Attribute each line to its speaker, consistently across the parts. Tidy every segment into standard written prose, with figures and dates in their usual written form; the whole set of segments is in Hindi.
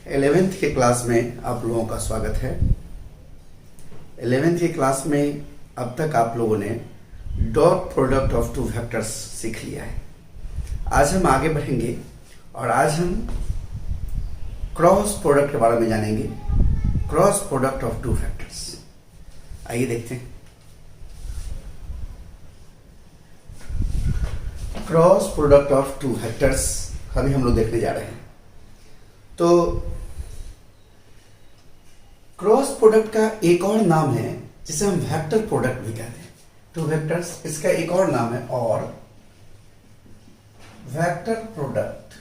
Speaker 1: 11th के क्लास में आप लोगों का स्वागत है। 11th के क्लास में अब तक आप लोगों ने dot product of two vectors सीख लिया है। आज हम आगे बढ़ेंगे और आज हम क्रॉस प्रोडक्ट के बारे में जानेंगे। Cross product of two vectors, आइए देखते हैं। Cross product of two vectors अभी हम लोग देखने जा रहे हैं। तो क्रॉस प्रोडक्ट का एक और नाम है जिसे हम वेक्टर प्रोडक्ट भी कहते हैं। टू वेक्टर्स, इसका एक और नाम है और vector product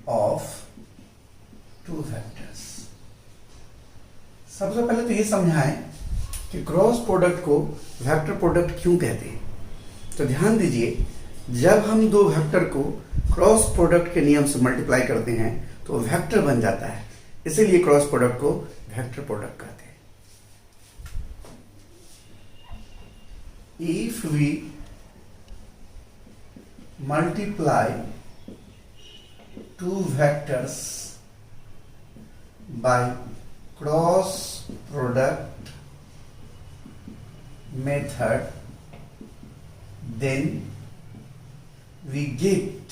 Speaker 1: of two vectors. सबसे पहले तो ये समझाएं कि क्रॉस प्रोडक्ट को वेक्टर प्रोडक्ट क्यों कहते हैं। तो ध्यान दीजिए, जब हम दो वेक्टर को क्रॉस प्रोडक्ट के नियम से मल्टीप्लाई करते हैं तो वेक्टर बन जाता है, इसीलिए क्रॉस प्रोडक्ट को वेक्टर प्रोडक्ट कहते हैं। If we multiply two vectors by cross product method, then we get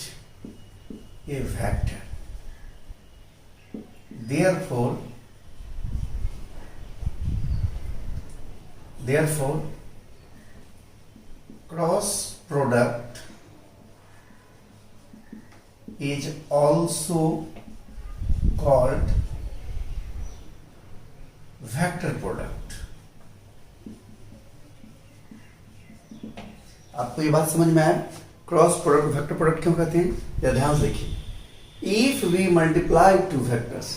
Speaker 1: a vector. Therefore cross product is also called vector product. आपको ये बात समझ में आया क्रॉस प्रोडक्ट वेक्टर प्रोडक्ट क्यों कहते हैं? या ध्यान से देखिए, if we multiply two vectors,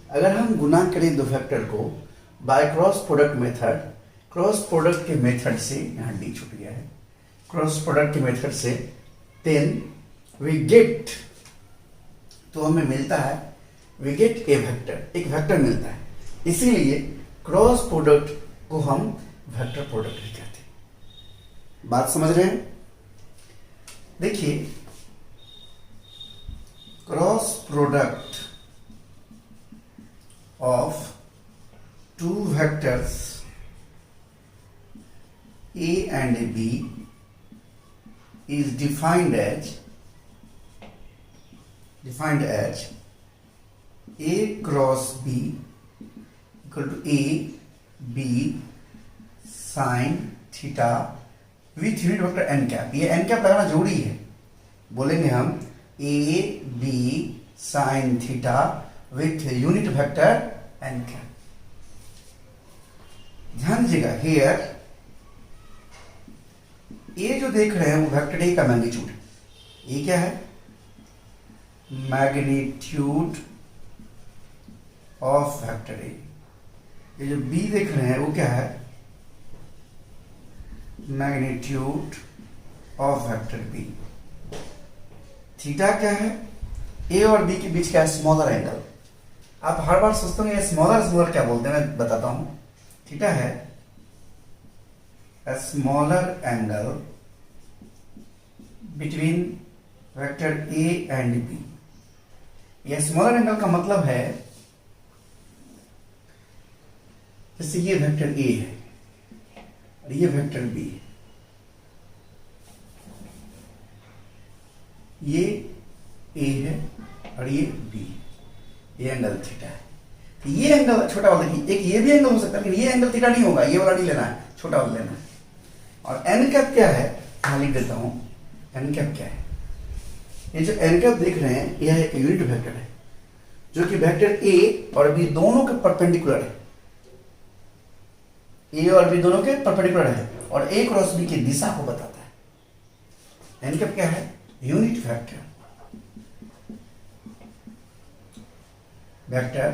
Speaker 1: अगर हम गुना करें दो वेक्टर को by cross product method, cross product के मेथड से, यहां डी छूट गया है, क्रॉस प्रोडक्ट के मेथड से, देन वी गेट, तो हमें मिलता है, वी गेट ए वेक्टर, एक वेक्टर मिलता है। इसीलिए क्रॉस प्रोडक्ट को हम वेक्टर प्रोडक्ट भी कहते हैं। बात समझ रहे हैं? देखिए, cross product of two vectors A and B is defined as A cross B equal to A B sin theta with unit vector n cap. ये एन कैप लगाना जरूरी है, बोलेंगे हम A B sine theta with unit vector n cap. ध्यान दीजिएगा, हियर ये जो देख रहे हैं वो वेक्टर ए का मैग्नीट्यूड है। ये क्या है? Magnitude of vector A. ये जो बी देख रहे हैं वो क्या है? Magnitude of vector B. Theta क्या है? ए और बी के बीच क्या है? Smaller angle. आप हर बार सोचते होंगे स्मॉलर क्या बोलते हैं, मैं बताता हूं। थीटा है smaller angle between vector A and B. यह स्मॉलर एंगल का मतलब है, जैसे ये वेक्टर ए है और ये वेक्टर बी, ये ए है और ये बी, ये एंगल थीटा है। तो ये एंगल छोटा वाला, एक ये भी एंगल हो सकता है लेकिन ये एंगल थीटा नहीं होगा, ये वाला नहीं लेना है, छोटा वाला लेना है। और एन कैप क्या है? यहां लिख देता हूं, एन कैप क्या है? ये जो एन कैप देख रहे हैं यह एक यूनिट वेक्टर है जो कि वेक्टर ए और बी दोनों के परपेंडिकुलर है। ए और बी दोनों के परपेंडिकुलर है और ए क्रॉस बी की दिशा को बताता है। एन कैप क्या है? Unit vector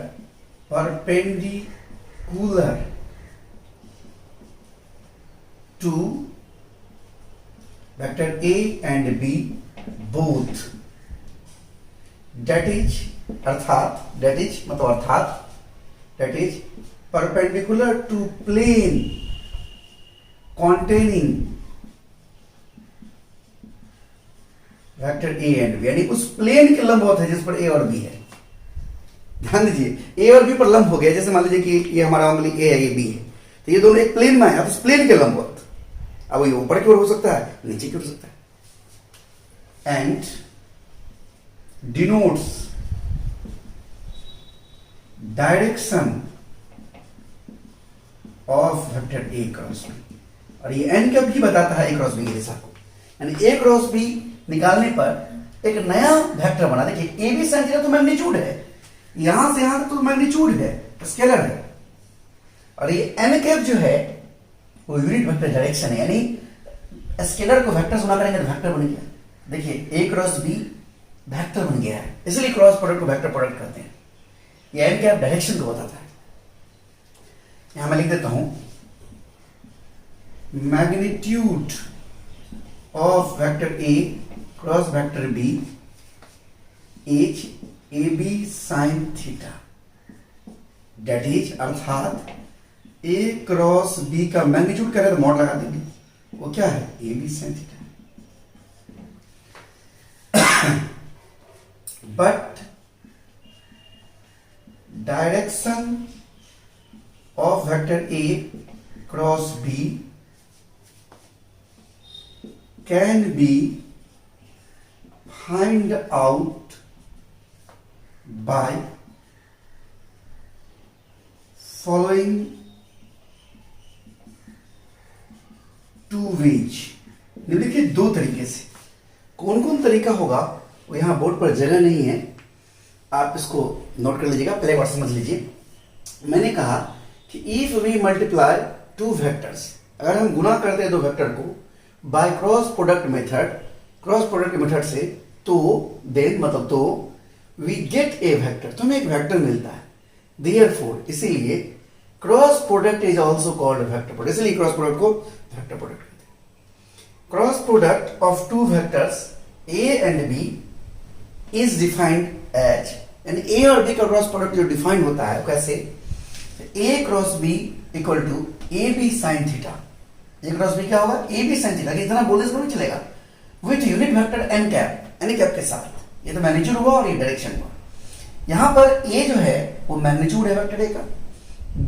Speaker 1: perpendicular to vector A and B both, that is perpendicular to plane containing vector A and B, यानी उस प्लेन के लंबवत है जिस पर ए और बी है। ध्यान दीजिए, ए और बी पर लंब हो गया, जैसे मान लीजिए कि ये हमारा उंगली ए है, ये बी है, तो ये दोनों एक प्लेन में आया, तो उस प्लेन के लंबवत। अब ये ऊपर की ओर हो सकता है, नीचे की ओर हो सकता है। And denotes direction of vector A cross B, और ये एन का भी बताता है ए क्रॉस बी की दिशा को। यानी ए क्रॉस बी निकालने पर एक नया वेक्टर बना। देखिए ए बी साइन थीटा तो मैग्नीट्यूड है, यहां से यहां तक तो मैग्नीट्यूड है, स्केलर है, और ये एन कैप जो है वो यूनिट वेक्टर डायरेक्शन है, यानी स्केलर को वेक्टर से गुणा करेंगे तो वेक्टर बन गया। देखिए ए क्रॉस बी वेक्टर बन गया है, इसलिए क्रॉस प्रोडक्ट को वेक्टर प्रोडक्ट कहते हैं। ये एन कैप डायरेक्शन को बताता है। यहां मैं लिख देता हूं, magnitude of vector A cross vector B is A B sine theta, that is, अर्थात ए क्रॉस बी का मैग्नीट्यूड करें तो मॉड लगा देंगे, वो क्या है, A B sine theta. But direction of vector A cross B can be find out by following two ways. निम्नलिखित दो तरीके से। कौन कौन तरीका होगा वो यहां बोर्ड पर जगह नहीं है, आप इसको नोट कर लीजिएगा, पहले बार समझ लीजिए। मैंने कहा कि if we multiply two vectors, अगर हम गुना करते हैं दो वेक्टर को by cross product method, cross product के मेथड से, तो देन मतलब तो वी गेट ए वेक्टर, तो हमें एक वेक्टर मिलता है। देयरफॉर, इसीलिए cross product is also called vector product, इसलिए क्रॉस प्रोडक्ट को वेक्टर प्रोडक्ट कहते हैं। Cross product of two vectors A and B is defined as, यानी ए और बी का क्रॉस प्रोडक्ट जो डिफाइन होता है कैसे, A cross B equal to A B sine theta. A cross B क्या होगा, ए बी साइन थीटा, इतना बोलने से नहीं चलेगा, with unit vector n cap, n cap के साथ। ये तो मैग्नीट्यूड हुआ और ये डायरेक्शन हुआ। यहां पर ए जो है वो मैग्नीट्यूड है वेक्टर ए का,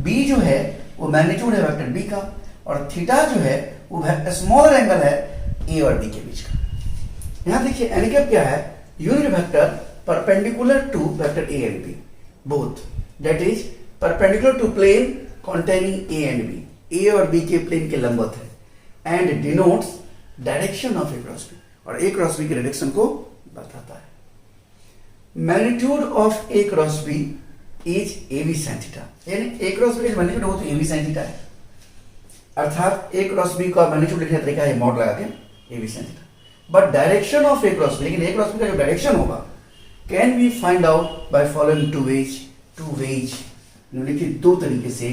Speaker 1: बी जो है वो मैग्नीट्यूड है वेक्टर बी का, और थीटा जो है वो स्मॉलर एंगल है ए और बी के बीच का। यहां देखिए एन कैप क्या है, unit vector perpendicular to vector A and B both, that is perpendicular to plane containing A and B, A और बी के प्लेन के लंबवत है, and denotes direction of A cross B, और ए क्रॉस बी की डायरेक्शन को बताता है। Magnitude of A cross B is A B sine theta, यानी ए क्रॉस बी मैग्नीट्यूड हो तो ए बी साइन थीटा है, अर्थात ए क्रॉस बी का मैग्नीट्यूड लिखने का तरीका है मॉड लगा के A B sine theta. But direction of A cross B, लेकिन ए क्रॉस बी का जो डायरेक्शन होगा can be find out by following two ways, निम्नलिखित दो तरीके से।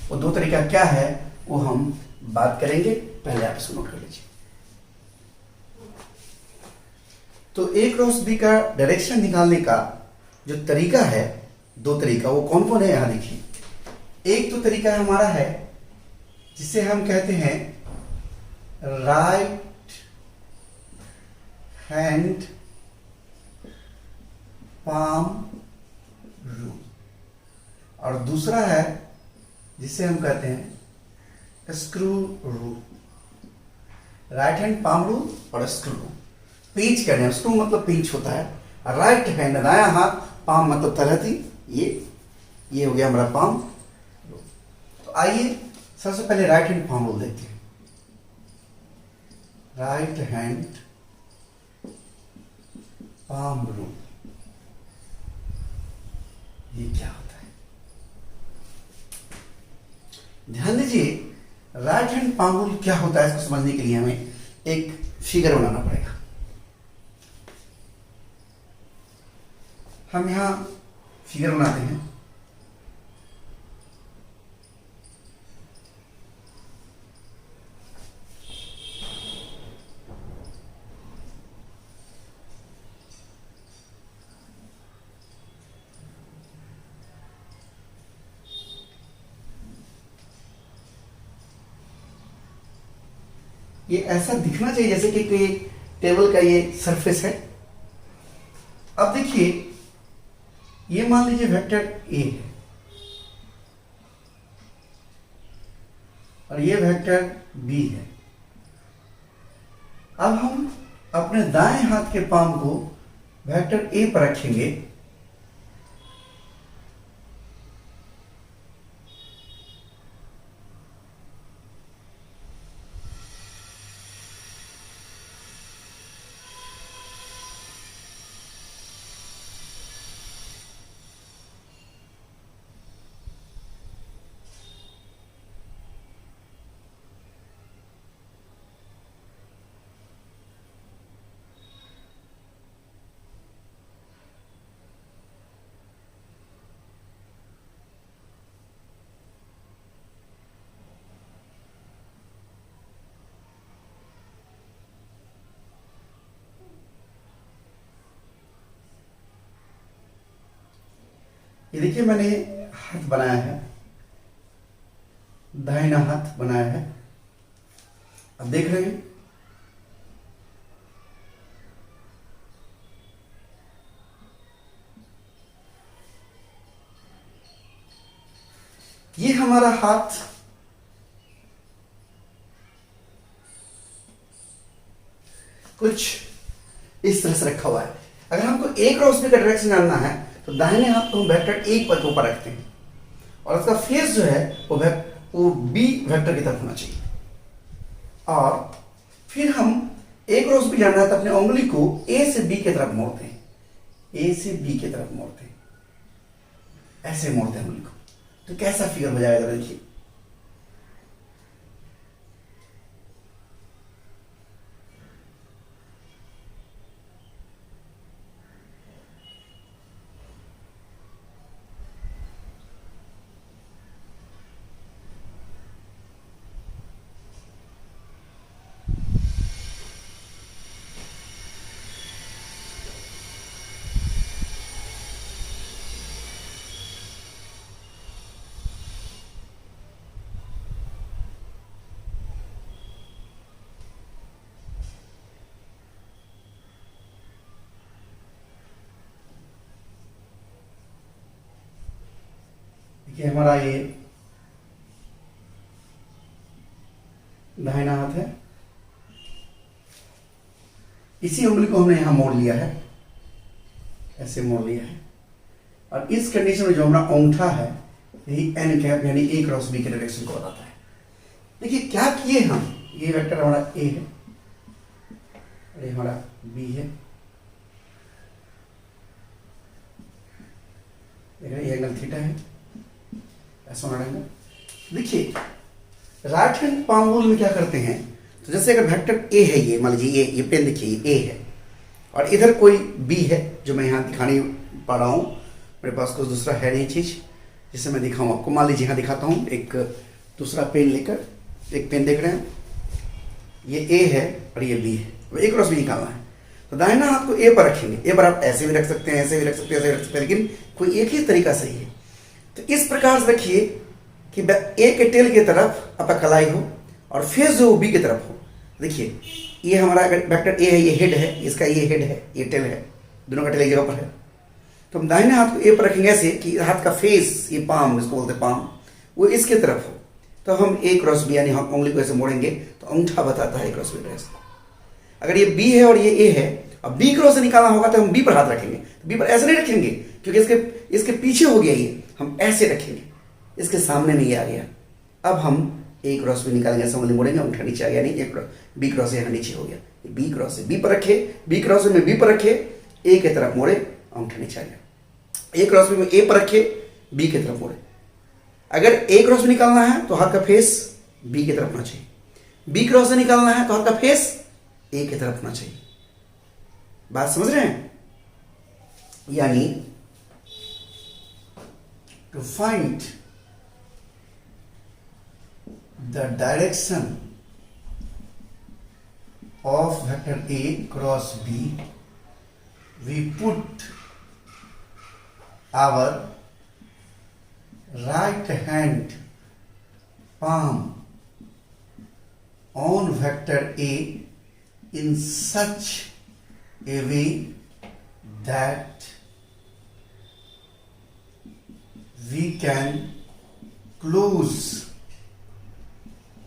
Speaker 1: वो दो तरीका क्या है वो हम बात करेंगे, पहले आप इसको नोट कर लीजिए। तो ए क्रॉस बी का डायरेक्शन निकालने का जो तरीका है, दो तरीका, वो कौन कौन है यहां देखिए। एक तो तरीका हमारा है जिसे हम कहते हैं राइट हैंड पाम रूल, और दूसरा है जिसे हम कहते हैं screw rule. Right hand palm rule और स्क्रू रूल। पिंच कहते हैं, स्क्रू मतलब पिंच होता है, राइट हैंड दायां हाथ, पाम मतलब तलहटी, ये हो गया हमारा पाम। तो आइए सबसे पहले राइट हैंड पाम रूल देखते हैं। राइट हैंड पाम रूल, ये क्या होता है, ध्यान दीजिए। राइट हैंड पाम रूल क्या होता है, इसको समझने के लिए हमें एक फिगर बनाना पड़ेगा। हम यहां फिगर बनाते हैं। ये ऐसा दिखना चाहिए जैसे कि कोई टेबल का ये सरफेस है, अब देखिए, ये मान लीजिए वेक्टर ए है और ये वेक्टर बी है। अब हम अपने दाएं हाथ के पाम को वेक्टर ए पर रखेंगे ये देखिए, मैंने हाथ बनाया है, दाहिना हाथ बनाया है। अब देख रहे हैं, ये हमारा हाथ कुछ इस तरह से रखा हुआ है। अगर हमको ए क्रॉस बी का डायरेक्शन जानना है तो दाहिने हाथ को हम वेक्टर ए पर ऊपर रखते हैं और उसका फेस जो है वो बी वेक्टर की तरफ होना चाहिए। और फिर हम ए क्रॉस बी जानना है तो अपने उंगली को ए से बी की तरफ मोड़ते हैं, ए से बी की तरफ मोड़ते हैं, ऐसे मोड़ते हैं उंगली को। तो कैसा फिगर हो जाएगा देखिए, देखिए हमारा ये दाहिना हाथ है, इसी उंगली को हमने यहां मोड़ लिया है, ऐसे मोड़ लिया है। और इस कंडीशन में जो हमारा अंगूठा है यही एन कैप यानी ए क्रॉस बी के डायरेक्शन को बताता है। देखिए क्या किए हम, ये वेक्टर हमारा ए है और ये हमारा बी है। देख रहे, ये एंगल थीटा है, ऐसा होना एंगल। देखिए राइट हैंड पाम रूल में क्या करते हैं, तो जैसे अगर वेक्टर ए है, ये मान लीजिए ये पेन देखिए ए है और इधर कोई बी है जो मैं यहाँ दिखाने पा रहा हूँ, मेरे पास कुछ दूसरा है नहीं चीज जिससे मैं दिखाऊँ आपको। मान लीजिए यहाँ दिखाता हूँ, एक दूसरा पेन लेकर, एक पेन देख रहे हैं, ये ए है और ये बी है, तो ए क्रॉस बी निकालना है। तो दाहिना हाथ को ए पर रखेंगे, ए पर आप ऐसे भी रख सकते हैं, ऐसे भी रख सकते हैं, ऐसे भी रख सकते हैं, लेकिन कोई एक ही तरीका सही है। तो इस प्रकार से रखिए कि ए के टेल की तरफ आपका कलाई हो और फेस जो बी की तरफ हो। देखिए ये हमारा वेक्टर ए है, ये हेड है, इसका ये हेड है, ये टेल है, दोनों का टेल एक जगह पर है। तो हम दाहिने हाथ को ए पर रखेंगे ऐसे कि हाथ का फेस, ये पाम जिसको बोलते हैं पाम, वो इसके तरफ हो। तो हम ए क्रॉस बी यानी हम उंगली को ऐसे मोड़ेंगे तो अंगूठा बताता है ए क्रॉस बी डायरेक्शन। अगर ये बी है और ये ए है, अब बी क्रॉस से निकालना होगा तो हम बी पर हाथ रखेंगे। तो बी पर ऐसे नहीं रखेंगे क्योंकि इसके पीछे हो गया ये, हम ऐसे रखेंगे, इसके सामने में ये आ गया। अब हम ए क्रॉस बी निकालेंगे, ऐसे उंगली मोड़ेंगे, अंगूठा नीचे आ गया, नहीं ए बी क्रॉस यहाँ नीचे हो गया। बी क्रॉस से बी पर रखे, बी क्रॉस में बी पर रखे, ए की तरफ मोड़े, अंगूठा नीचे आ गया। ए क्रॉस में ए पर रखे, बी की तरफ मोड़े। अगर ए क्रॉस में निकालना है तो हाथ का फेस बी की तरफ होना चाहिए, बी क्रॉस से निकालना है तो हाथ का फेस ए की तरफ होना चाहिए। बात समझ रहे हैं? यानी to find the direction of vector A cross B, we put our right hand palm on vector A in such a way that we can close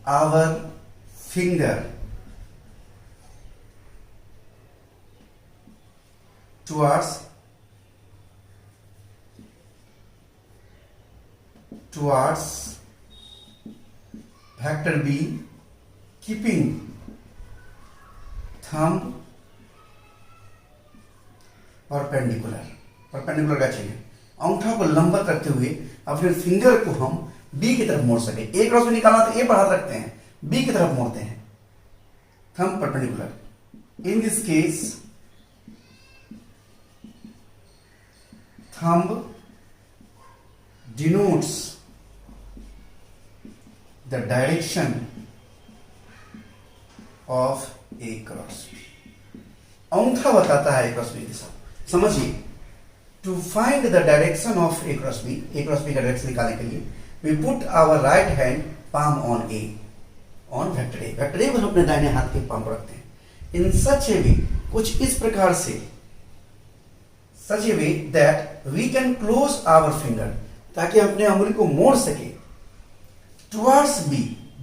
Speaker 1: our finger towards vector B, keeping thumb perpendicular का चाहिए, अंगूठा को लंबवत रखते हुए अपने फिंगर को हम बी की तरफ मोड़ सके। ए क्रॉस में निकालना तो ए पर हाथ रखते हैं, बी की तरफ मोड़ते हैं, thumb perpendicular. In this case thumb denotes the direction of A cross B। अंगूठा बताता है A cross B दिशा। समझिए, to find the direction of A cross B का डायरेक्शन निकालने के लिए we put our right hand palm on A, on vector A। Vector A को हम अपने दाहिने हाथ के पाम पर रखते हैं। इन सच ए वे, कुछ इस प्रकार से, such a way that we can close our finger, ताकि हम अपने अंगुली को मोड़ सके towards B,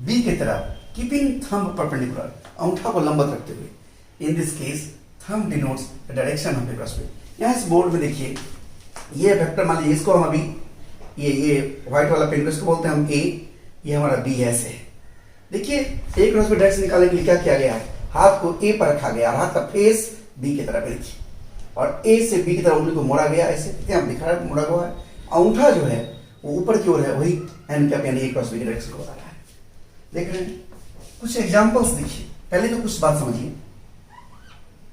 Speaker 1: B की तरफ, keeping thumb perpendicular, अंगूठा को लंबवत रखते हुए। In this case, thumb denotes the direction of the cross way। यहाँ इस बोर्ड में देखिए, ये वेक्टर मान लीजिए, इसको हम अभी ये व्हाइट वाला पेन इसको बोलते हैं हम A, ये हमारा B ऐसे है। देखिए, A क्रॉस पे डायरेक्शन निकालने के लिए क्या किया गया है, हाथ को A पर रखा गया और हाथ का फेस B की तरफ देखिए, और A से B की तरफ उंगली को मोड़ा गया, ऐसे आप दिखा रहे हैं मोड़ा हुआ है। अंगूठा जो है वो ऊपर की ओर है, वही एन कैप यानी A क्रॉस B की डायरेक्शन को बता रहा है। देख रहे हैं, कुछ एग्जांपल्स देखिए। पहले तो कुछ बात समझिए,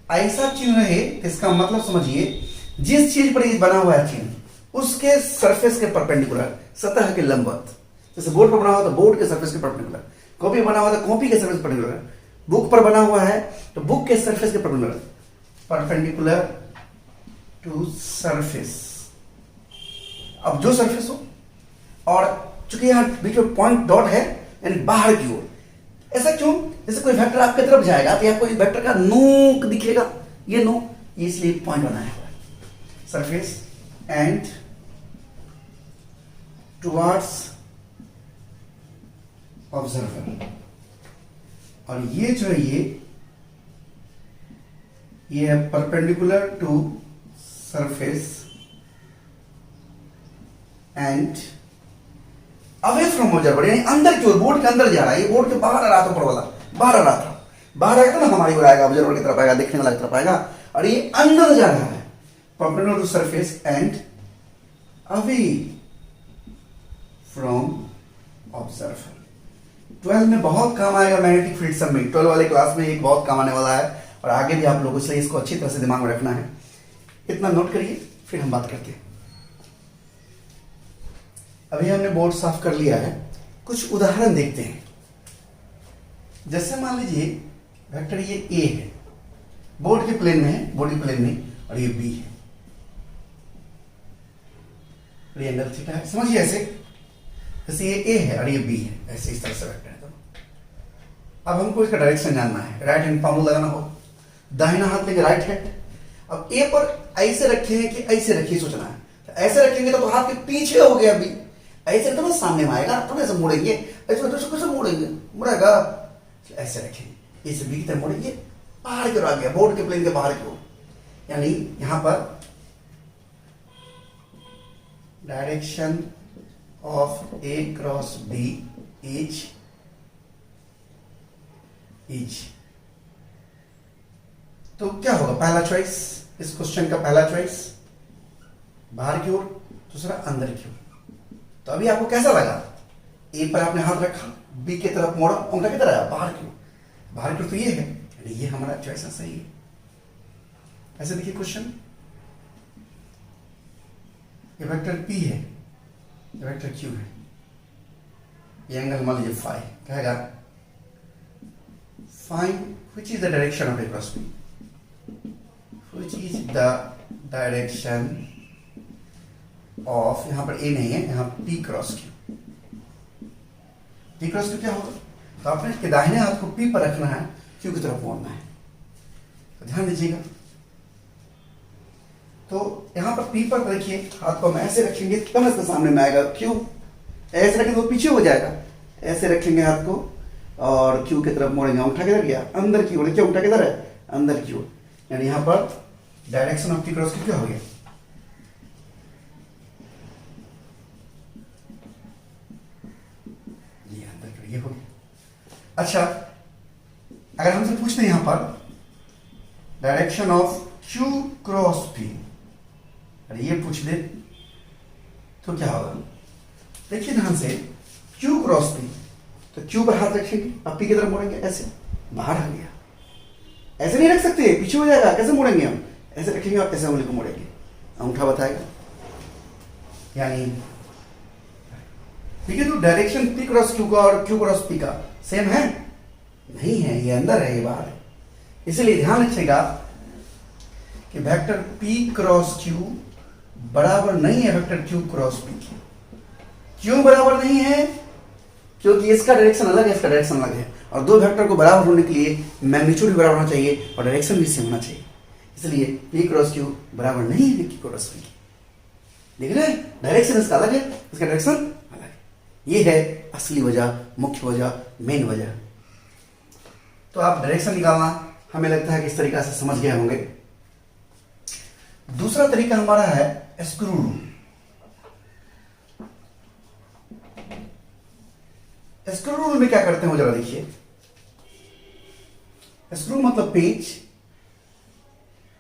Speaker 1: ऐसा चिन्ह है इसका मतलब समझिए, जिस चीज पर ये बना हुआ है चिन्ह उसके सरफेस के परपेंडिकुलर, सतह के लंबवत। जैसे बोर्ड पर बना हुआ तो बोर्ड के सरफेस के परपेंडिकुलर, कॉपी बना हुआ तो कॉपी के सरफेस परपेंडिकुलर, बुक पर बना हुआ है तो बुक के सरफेस के परपेंडिकुलर टू सरफेस। अब जो सरफेस हो, और चूंकि यहां बीच में पॉइंट डॉट है यानी बाहर की ओर, ऐसा क्यों? जैसे कोई वेक्टर आपकी तरफ जाएगा तो आपको इस वेक्टर का नोक दिखेगा, ये नो, इसलिए पॉइंट बनाया हुआ है, सरफेस एंड टुवर्ड्स ऑब्जर्वर। और ये जो है ये है perpendicular to surface and away from observer, यानी अंदर की ओर, बोर्ड के अंदर जा रहा है, ये बोर्ड के बाहर आ रहा था, ऊपर वाला बाहर आ रहा था, बाहर आएगा तो ना हमारी ओर आएगा, ऑब्जर्वर की तरफ आएगा, देखने वाला की तरफ आएगा, और ये अंदर जा रहा है, perpendicular to surface and away from observer. 12 में बहुत काम आएगा मैग्नेटिक फील्ड सब में, 12 वाले क्लास में एक बहुत काम आने वाला है, और आगे भी आप लोगों से इसको अच्छी तरह से दिमाग में रखना है। इतना नोट करिए, फिर हम बात करते हैं। अभी हमने बोर्ड साफ कर लिया है, कुछ उदाहरण देखते हैं। जैसे मान लीजिए वेक्टर ये A है, बोर्ड के प्लेन में है, बॉडी प्लेन में, और ये B है, और ये एंगल थीटा है। समझिए ऐसे, जैसे ये A है और ये B है, ऐसे इस तरह से वेक्टर है। अब हमको इसका डायरेक्शन जानना है, राइट हैंड पाम लगाना हो, दाहिना हाथ लेके राइट हैंड, अब A पर ऐसे रखे हैं कि ऐसे रखिए, सोचना है, तो ऐसे रखेंगे तो हाथ के पीछे हो गया B, ऐसे तो ना सामने में आएगा, तो ऐसे मुड़ेंगे, ऐसे कैसे मुड़ेंगे, मुड़ेगा, ऐसे रखेंगे, इसे B की तरफ मुड़ेंगे, बाहर की ओर आ गया, बोर्ड के प्लेन के बाहर की ओर, यानी यहां पर direction of A cross B is तो क्या होगा? पहला चॉइस, इस क्वेश्चन का पहला चॉइस बाहर की ओर, दूसरा अंदर की ओर। तो अभी आपको कैसा लगा? A पर आपने हाथ रखा, B की तरफ मोड़ा, अंगूठा किधर आया? बाहर की ओर, बाहर की ओर तो ये है, ये हमारा चॉइस सही है। ऐसे देखिए क्वेश्चन, ये वेक्टर P है, ये वेक्टर Q है, ये एंगल मान लीजिए फाई, कहेगा find which is the direction of A cross B, which is the direction of, यहां पर A नहीं है, यहां P cross Q। P cross Q क्या होगा? तो आपने इसके दाहिने हाथ को P पर रखना है, Q की तरफ मोड़ना है। तो ध्यान दीजिएगा, तो यहाँ पर पी पर देखिए, हाथ को हम ऐसे रखेंगे तब इसके सामने में आएगा क्यू। ऐसे रखेंगे तो पीछे हो जाएगा। ऐसे रखेंगे हाथ को और क्यू की तरफ मोड़ेंगे। अंगूठा किधर गया? अंदर की ओर। क्या अंगूठा किधर है? अंदर की ओर। यानी यहाँ पर direction of P cross Q क्या हो गया? ये अंदर की ओर, ये हो गया। अच्छा, अगर हमसे पूछते हैं यहाँ पर direction of Q cross P, अरे ये पूछ ले तो क्या होगा? देखिए ध्यान से, क्यू क्रॉस पी, तो क्यू पर हाथ रखेंगे, अब पी की तरफ मोड़ेंगे, ऐसे बाहर आ गया। ऐसे नहीं रख सकते, पीछे हो जाएगा। कैसे मोड़ेंगे हम? ऐसे रखेंगे और ऐसे उंगली को मोड़ेंगे, अंगूठा बताएगा। यानी ठीक है, तो डायरेक्शन पी क्रॉस क्यू का और क्यू क्रॉस पी का सेम है? नहीं है, ये अंदर है, ये बाहर है। इसलिए ध्यान रखिएगा कि वेक्टर P क्रॉस Q बराबर नहीं है वेक्टर Q क्रॉस P की। क्यों बराबर नहीं है? क्योंकि इसका डायरेक्शन अलग है, इसका डायरेक्शन अलग है, और दो वेक्टर को बराबर होने के लिए मैग्नीट्यूड भी बराबर होना चाहिए और डायरेक्शन भी सेम होना चाहिए। इसलिए P क्रॉस Q बराबर नहीं है Q क्रॉस P की। देख रहे हैं, डायरेक्शन इसका अलग है, इसका डायरेक्शन अलग है। ये है असली वजह, मुख्य वजह, मेन वजह। तो आप डायरेक्शन निकालना हमें लगता है कि इस तरीका से समझ गए होंगे। दूसरा तरीका हमारा है स्क्रू रूल। स्क्रू रूल में क्या करते हैं वो जरा देखिए। स्क्रू मतलब पेच।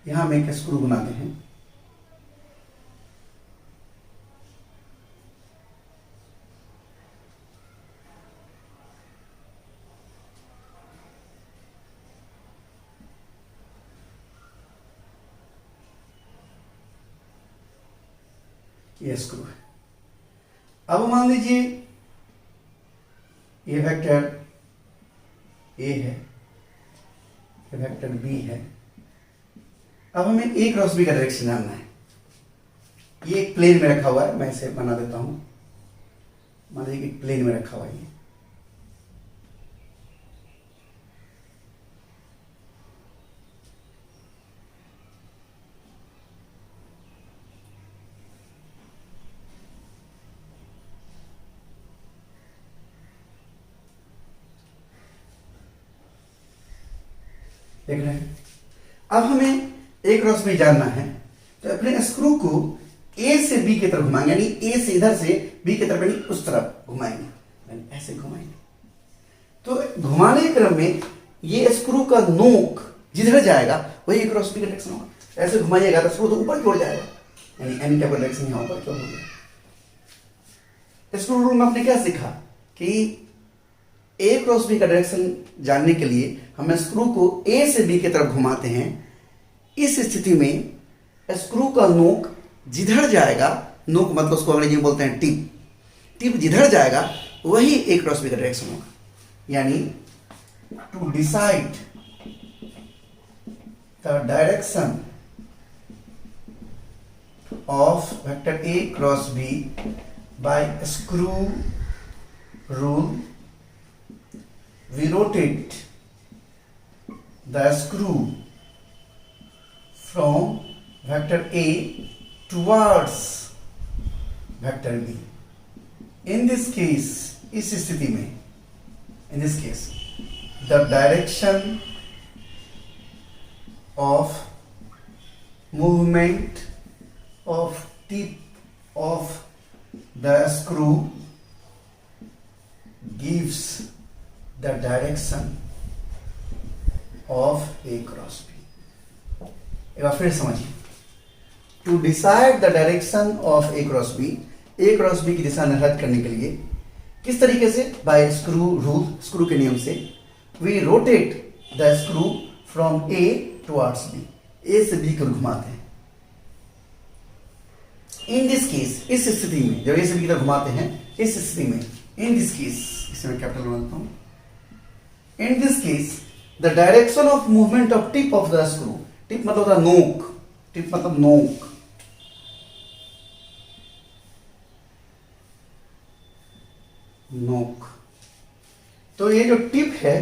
Speaker 1: यहां हम एक स्क्रू बनाते हैं, ये स्क्रू है। अब मान लीजिए ये वेक्टर ए है, ये वेक्टर बी है। अब हमें ए क्रॉस बी का डायरेक्शन जानना है। ये एक प्लेन में रखा हुआ है, मैं इसे बना देता हूं। मान लीजिए कि प्लेन में रखा हुआ है ये। देख रहे हैं? अब हमें ए क्रॉस बी जानना है, तो अपने स्क्रू को ए से बी की तरफ घुमाएंगे, यानी ए से इधर से बी की तरफ, यानी उस तरफ घुमाएंगे, यानी ऐसे घुमाएंगे। तो घुमाने के क्रम में ये स्क्रू का नोक जिधर जाएगा वही ए क्रॉस बी का डायरेक्शन होगा। ऐसे घुमाइएगा तो स्क्रू तो ऊपर की ओर जाएगा, यानी एन का डायरेक्शन यहां ऊपर की ओर हो गया। स्क्रू रूल में आपने क्या सीखा कि ए क्रॉस बी का डायरेक्शन जानने के लिए हम स्क्रू को ए से बी की तरफ घुमाते हैं। इस स्थिति में स्क्रू का नोक जिधर जाएगा, नोक मतलब उसको अंग्रेजी में बोलते हैं टिप, टिप जिधर जाएगा वही ए क्रॉस बी का डायरेक्शन होगा। यानी to decide the direction of vector A cross B by screw rule, we rotate the screw from vector A towards vector B. In this case, इस स्थिति में, in this case, the direction of movement of tip of the screw gives the direction of A cross B. एक बार फिर समझिए। To decide the direction of A cross B, A cross B की दिशा निर्धारित करने के लिए किस तरीके से? बाय स्क्रू रूल, स्क्रू के नियम से। We rotate the screw from A towards B, A से बी को घुमाते हैं। इन दिस केस, इस स्थिति में जब ए से बी की तरफ घुमाते हैं, इस स्थिति में, इन दिस केस, इसे मैं कैपिटल बनाता हूं। In this case, the direction of movement of tip of the screw, tip मतलब होता है नोक, tip मतलब नोक, नोक। तो ये जो टिप है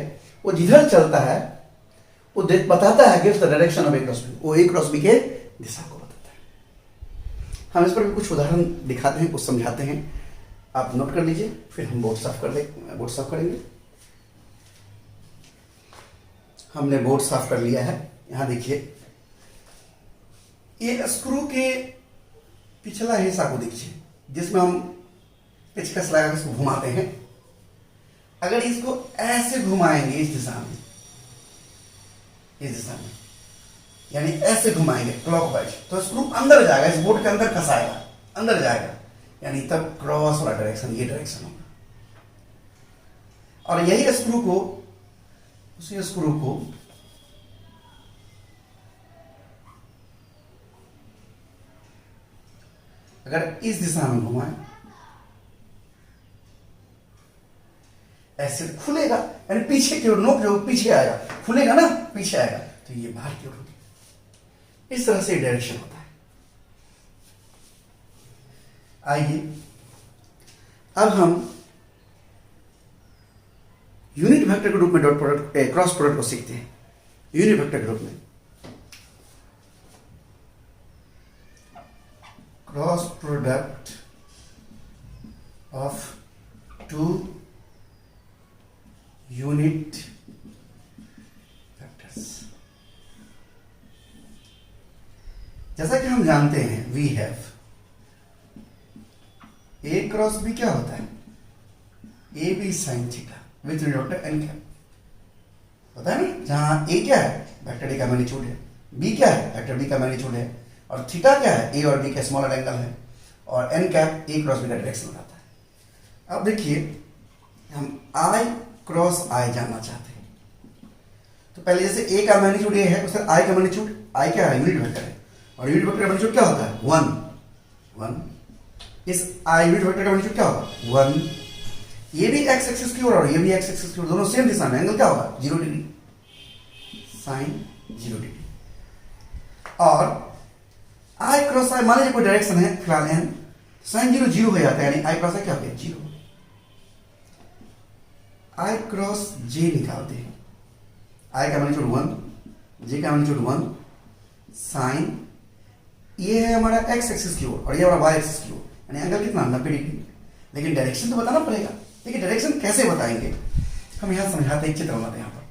Speaker 1: वो जिधर चलता है वो बताता है, gives the direction of A cross B, वो A क्रॉस बी के दिशा को बताता है। हम इस पर भी कुछ उदाहरण दिखाते हैं, कुछ समझाते हैं, आप नोट कर लीजिए, फिर हम बोर्ड साफ करेंगे। हमने बोर्ड साफ कर लिया है। यहाँ देखिए, ये स्क्रू के पिछला हिस्सा को देखिए, जिसमें हम पेचकस लगा इसको घुमाते हैं। अगर इसको ऐसे घुमाएंगे इस दिशा में, यानी ऐसे घुमाएंगे क्लॉकवाइज, तो स्क्रू अंदर जाएगा, इस बोर्ड के अंदर फंसाएगा, अंदर जाएगा, यानी तब क्रॉस वाला डायरेक्शन, ये डायरेक्शन होगा। और यही स्क्रू को, उसी स्क्रू को अगर इस दिशा में घुमाएं, ऐसे खुलेगा, यानी पीछे की ओर, नोक जो पीछे आएगा, खुलेगा ना, पीछे आएगा, तो ये बाहर की ओर होगी। इस तरह से डायरेक्शन होता है। आइए अब हम यूनिट वेक्टर के रूप में डॉट प्रोडक्ट, क्रॉस प्रोडक्ट को सीखते हैं। यूनिट वेक्टर के रूप में cross product of two unit vectors. जैसा कि हम जानते हैं, we have A cross B क्या होता है, A B sine theta with vector n cap, पता है ना। जहां ए क्या है, वेक्टर ए का मैग्नीट्यूड है, बी क्या है, वेक्टर बी का मैग्नीट्यूड है, और थीटा क्या है, ए और बी का स्मॉलर एंगल है, और n cap A cross B का डायरेक्शन बताता है। अब देखिए, हम आई क्रॉस आई जानना चाहते हैं, तो पहले जैसे ए का मैग्नीट्यूड ए है, उससे आई का मैग्नीट्यूड, आई क्या है, यूनिट वेक्टर है, और यूनिट वेक्टर का मैग्नीट्यूड क्या होता है, 1। इस आई यूनिट वेक्टर का मैग्नीट्यूड क्या होगा, 1। ये भी एक्स एक्सिस की ओर और ये भी एक्स एक्सिस की ओर, दोनों सेम दिशा में, एंगल क्या होगा, 0 डिग्री, साइन 0 डिग्री। और आई क्रॉस आई, मान लीजिए कोई डायरेक्शन है फिलहाल एन, साइन 0 0 हो जाता है, यानी आई क्रॉस आई क्या हो गया, 0। आई क्रॉस जे निकालते हैं, आई का मैग्नीट्यूड 1, जे का मैग्नीट्यूड 1, साइन ये है हमारा एक्स एक्सिस की ओर और ये हमारा वाई एक्सिस की ओर, यानी एंगल कितना, 90 डिग्री। लेकिन डायरेक्शन तो बताना पड़ेगा। देखिए डायरेक्शन कैसे बताएंगे, हम यहां समझाते हैं, चित्र बनाते हैं। यहां पर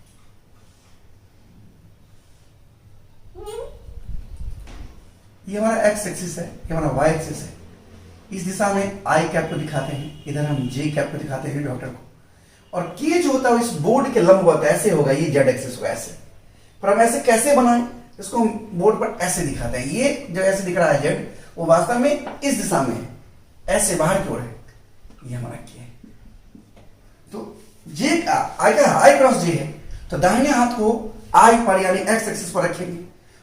Speaker 1: ये हमारा एक्स एक्सिस है, ये हमारा वाई एक्सिस है। इस दिशा में आई कैप को दिखाते हैं, इधर हम जे कैप को दिखाते हैं डॉक्टर को। और के जो होता है इस बोर्ड के लंबवत ऐसे होगा, ये जेड एक्सिस होगा ऐसे। पर हम ऐसे कैसे बनाएं, इसको हम बोर्ड पर ऐसे दिखाते हैं। ये जो ऐसे दिख रहा है जेड, वो वास्तव में इस दिशा में है, ऐसे बाहर की ओर है। ये हमारा के है। तो जे का आई क्रॉस जे है, तो दाहिने हाथ को आई पर यानी एक्स एक्सिस पर रखेंगे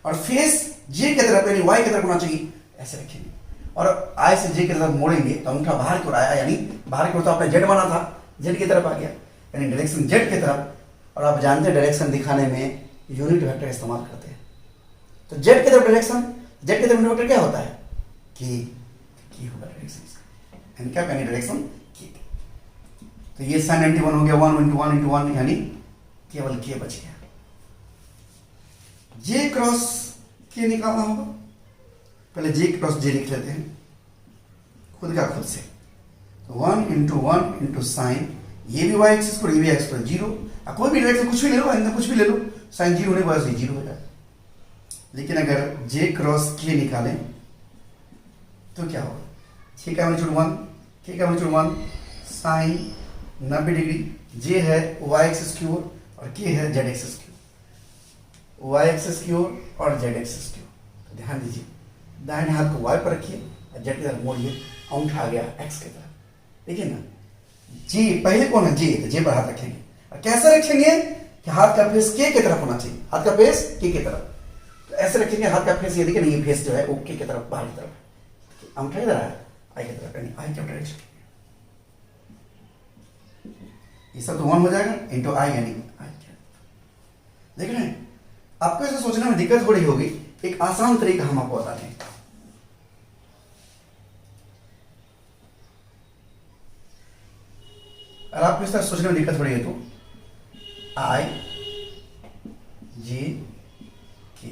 Speaker 1: और फेस जे की तरफ यानी वाई की तरफ होना चाहिए, ऐसे रखेंगे। और आई से जे की तरफ मोड़ेंगे तो अंगूठा बाहर की ओर आया, यानी बाहर की ओर तो आपने जेड माना था, जेड की तरफ आ गया, यानी डायरेक्शन जेड की तरफ। और आप जानते हैं डायरेक्शन दिखाने में यूनिट वेक्टर इस्तेमाल करते हैं। तो जेड की तरफ डायरेक्शन, जेड की तरफ यूनिट वेक्टर क्या होता है, की होगा डायरेक्शन इसका, एन कैप यानी डायरेक्शन की। तो ये साइन 91 हो गया, 1 into 1 into 1 यानी केवल के बच गया। जे क्रॉस के निकालना होगा, पहले जे क्रॉस जे लिख लेते हैं खुद का खुद से। तो 1 into 1 into साइन, ये भी वाई एक्सिस पर, ये भी एक्स पर, 0। कोई भी डायरेक्शन कुछ भी ले लो, अंदर कुछ भी ले लो, साइन 0 होने के बाद 0 हो जाए। लेकिन अगर जे क्रॉस के निकालें तो क्या होगा, जे का मैग्नीट्यूड 1, के का मैग्नीट्यूड 1, साइन 90 डिग्री। जे है वाई एक्सिस की ओर और के है जेड एक्सिस की ओर, वाई एक्सिस की ओर और जेड एक्सिस की ओर। तो ध्यान दीजिए, दाहिने हाथ को वाई पर रखिए और जेड की तरफ मोड़िए, अंगूठा आ गया एक्स की तरफ। देखिए ना, जे पहले कौन है, जे, तो जे पर हाथ रखेंगे। और कैसे रखेंगे कि हाथ का फेस के तरफ होना चाहिए, हाथ का फेस के तरफ। तो ऐसे रखेंगे, हाथ का फेस ये देखिए ना, ये फेस जो है वो के तरफ, बाहर की तरफ। अंगूठा इधर है आई की तरफ, यानी आई का डायरेक्शन। ये सब तो 1 हो जाएगा इंटू आई यानी आई। देख रहे हैं, आपको ऐसे सोचने में दिक्कत हो रही होगी, एक आसान तरीका हम आपको बताते हैं। अगर आपको इस तरह सोचने में दिक्कत हो रही है तो आई जे के,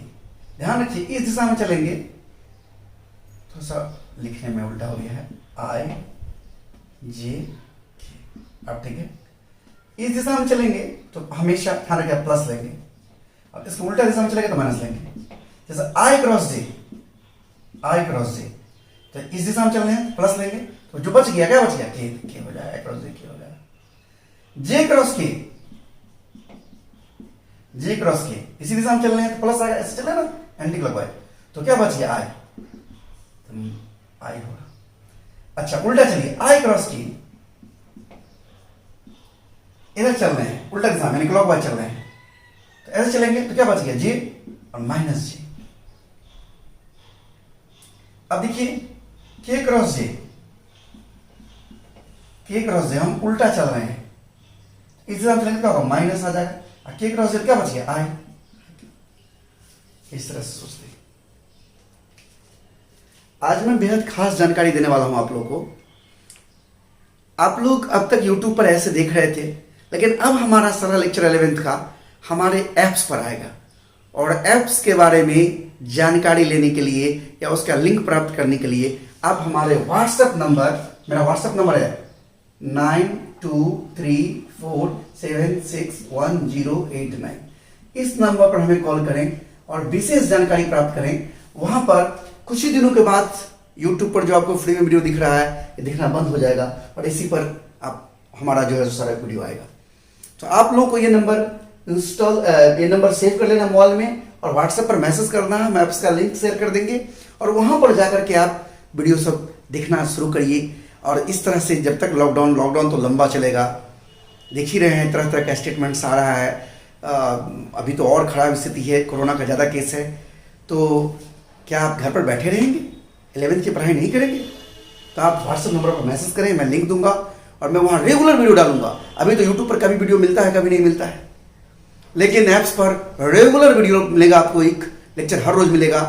Speaker 1: ध्यान रखिए इस दिशा में चलेंगे तो थोड़ा सा लिखने में उल्टा हो गया है, आई जे के। अब ठीक है, इस दिशा में चलेंगे तो हमेशा ध्यान रखें प्लस लेंगे, अब इसको उल्टा दिशा में चलेंगे तो माइनस लेंगे। जैसे आई क्रॉस जे, आई क्रॉस जे, तो इस दिशा में चल रहे हैं प्लस लेंगे, तो जो बच गया क्या बच गया, के हो जाएगा, आई क्रॉस जे के हो जाएगा। जे क्रॉस के, जे क्रॉस के, इसी दिशा में चल रहे हैं तो प्लस आएगा, ऐसे चले ना एंटी क्लॉकवाइज, तो क्या बच गया, आई, तो आई होगा। अच्छा उल्टा चलिए, आई क्रॉस की, इधर चल रहे हैं उल्टा दिशा में क्लॉकवाइज चल रहे हैं, तो ऐसे चलेंगे तो क्या बच गया, जे और माइनस जे। अब देखिए के क्रॉस जे, के क्रॉस जे हम उल्टा चल रहे हैं, इस दिशा में चलेंगे क्या होगा, माइनस आ जाएगा, और के क्रॉस जे क्या बच गया, आई। इस तरह से सोचते हैं। आज मैं बेहद खास जानकारी देने वाला हूं आप लोगों को। आप लोग अब तक YouTube पर ऐसे देख रहे थे, लेकिन अब हमारा सारा लेक्चर 11th का हमारे ऐप्स पर आएगा, और ऐप्स के बारे में जानकारी लेने के लिए या उसका लिंक प्राप्त करने के लिए आप हमारे व्हाट्सएप नंबर, मेरा व्हाट्सएप नंबर है 9234761089, इस नंबर पर हमें कॉल करें और विशेष जानकारी प्राप्त करें। वहां पर कुछ ही दिनों के बाद YouTube पर जो आपको फ्री में वीडियो दिख रहा है ये दिखना बंद हो जाएगा, और इसी पर आप हमारा जो है सारा वीडियो आएगा। तो आप लोग को ये नंबर सेव कर लेना मोबाइल में, और व्हाट्सएप पर मैसेज करना है, मैं आपका लिंक शेयर कर देंगे, और वहां पर जाकर के आप वीडियो सब देखना शुरू करिए। और इस तरह से जब तक लॉकडाउन तो लंबा चलेगा, देख ही रहे हैं तरह तरह का स्टेटमेंट्स आ रहा है। अभी तो और खराब स्थिति है, कोरोना का ज़्यादा केस है, तो क्या आप घर पर बैठे रहेंगे, 11th की पढ़ाई नहीं करेंगे? तो आप व्हाट्सएप नंबर पर मैसेज करें, मैं लिंक दूंगा और मैं वहाँ रेगुलर वीडियो डालूंगा। अभी तो यूट्यूब पर कभी वीडियो मिलता है, कभी नहीं मिलता है, लेकिन ऐप्स पर रेगुलर वीडियो मिलेगा आपको, एक लेक्चर हर रोज मिलेगा,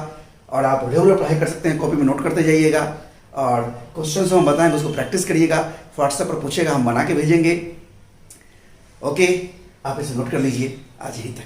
Speaker 1: और आप रेगुलर पढ़ाई कर सकते हैं। कॉपी में नोट करते जाइएगा, और क्वेश्चन हम बताएंगे उसको प्रैक्टिस करिएगा, व्हाट्सएप पर पूछेगा, हम बना के भेजेंगे। ओके, आप इसे नोट कर लीजिए। आज यहीं तक।